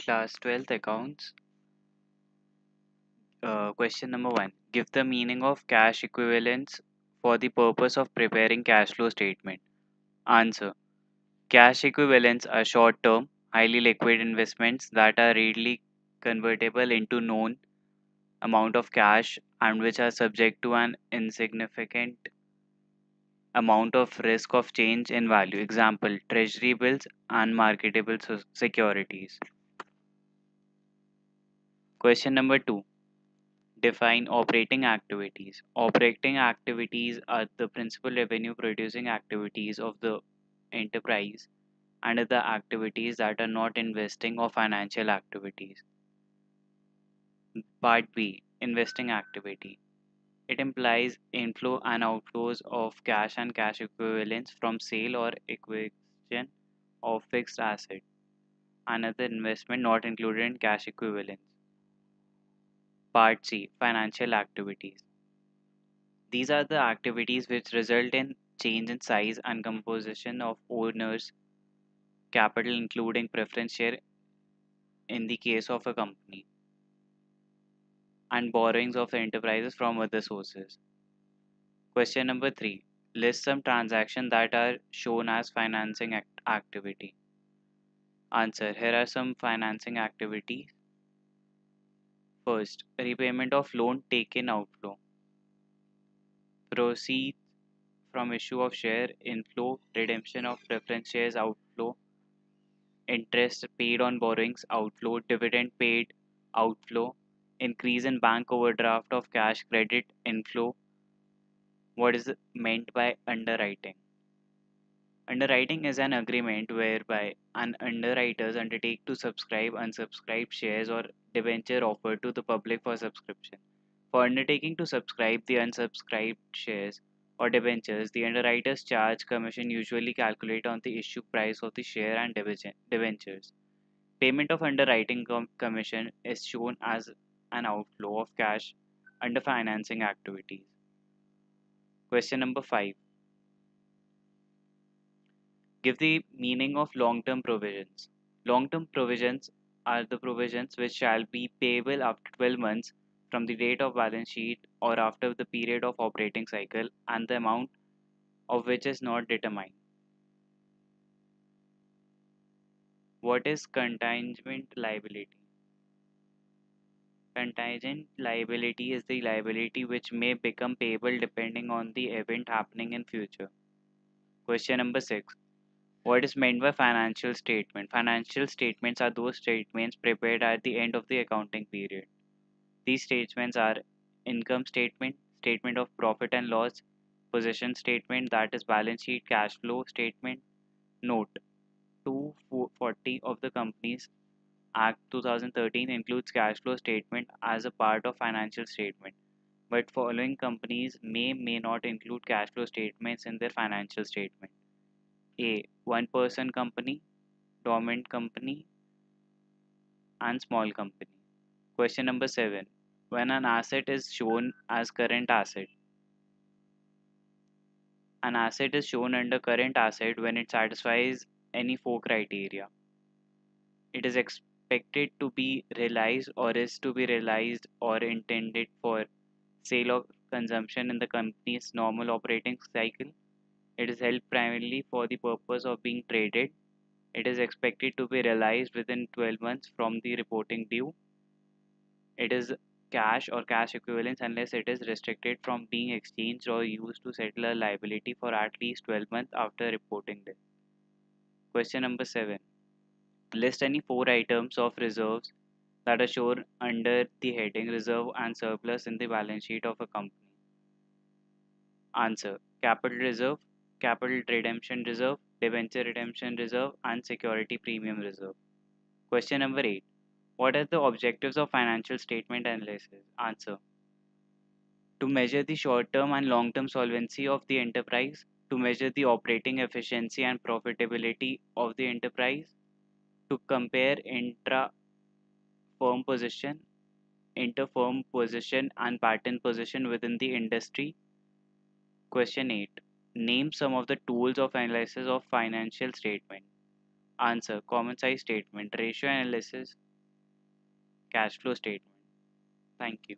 Class 12th accounts. Question number 1. Give the meaning of cash equivalents for the purpose of preparing cash flow statement. Answer. Cash equivalents are short-term, highly liquid investments that are readily convertible into known amount of cash and which are subject to an insignificant amount of risk of change in value. Example, treasury bills and marketable securities. Question number 2. Define operating activities. Operating activities are the principal revenue producing activities of the enterprise and other activities that are not investing or financial activities. Part B. Investing activity. It implies inflow and outflows of cash and cash equivalents from sale or acquisition of fixed asset and other investment not included in cash equivalents. Part C. Financial activities. These are the activities which result in change in size and composition of owners' capital, including preference share in the case of a company, and borrowings of the enterprises from other sources. Question number 3. List some transactions that are shown as financing activity. Answer. Here are some financing activities. First, repayment of loan taken outflow. Proceeds from issue of share inflow, redemption of preference shares outflow, interest paid on borrowings outflow, dividend paid outflow, increase in bank overdraft of cash credit inflow. What is meant by underwriting? Underwriting is an agreement whereby an underwriters undertake to subscribe unsubscribed shares or debenture offered to the public for subscription. For undertaking to subscribe the unsubscribed shares or debentures, the underwriters charge commission usually calculate on the issue price of the share and debentures. Payment of underwriting commission is shown as an outflow of cash under financing activities. Question number 5. Give the meaning of long-term provisions. Long-term provisions are the provisions which shall be payable after 12 months from the date of balance sheet or after the period of operating cycle and the amount of which is not determined. What is contingent liability? Contingent liability is the liability which may become payable depending on the event happening in future. Question number 6. What is meant by financial statement? Financial statements are those statements prepared at the end of the accounting period. These statements are income statement, statement of profit and loss, position statement, that is balance sheet, cash flow statement. Note 240 of the Companies Act 2013 includes cash flow statement as a part of financial statement, but following companies may not include cash flow statements in their financial statement. A. One-person company, dormant company, and small company. Question number 7. When an asset is shown as current asset. An asset is shown under current asset when it satisfies any four criteria. It is expected to be realized or is to be realized or intended for sale or consumption in the company's normal operating cycle. It is held primarily for the purpose of being traded. It is expected to be realized within 12 months from the reporting due. It is cash or cash equivalents unless it is restricted from being exchanged or used to settle a liability for at least 12 months after reporting date. Question number 7. List any 4 items of reserves that are shown under the heading Reserve and Surplus in the balance sheet of a company. Answer. Capital reserve, capital redemption reserve, debenture redemption reserve, and security premium reserve. Question number 8. What are the objectives of financial statement analysis? Answer. To measure the short-term and long-term solvency of the enterprise, to measure the operating efficiency and profitability of the enterprise, to compare intra-firm position, inter-firm position, and pattern position within the industry. Question 8. Name some of the tools of analysis of financial statement. Answer. Common size statement, ratio analysis, cash flow statement. Thank you.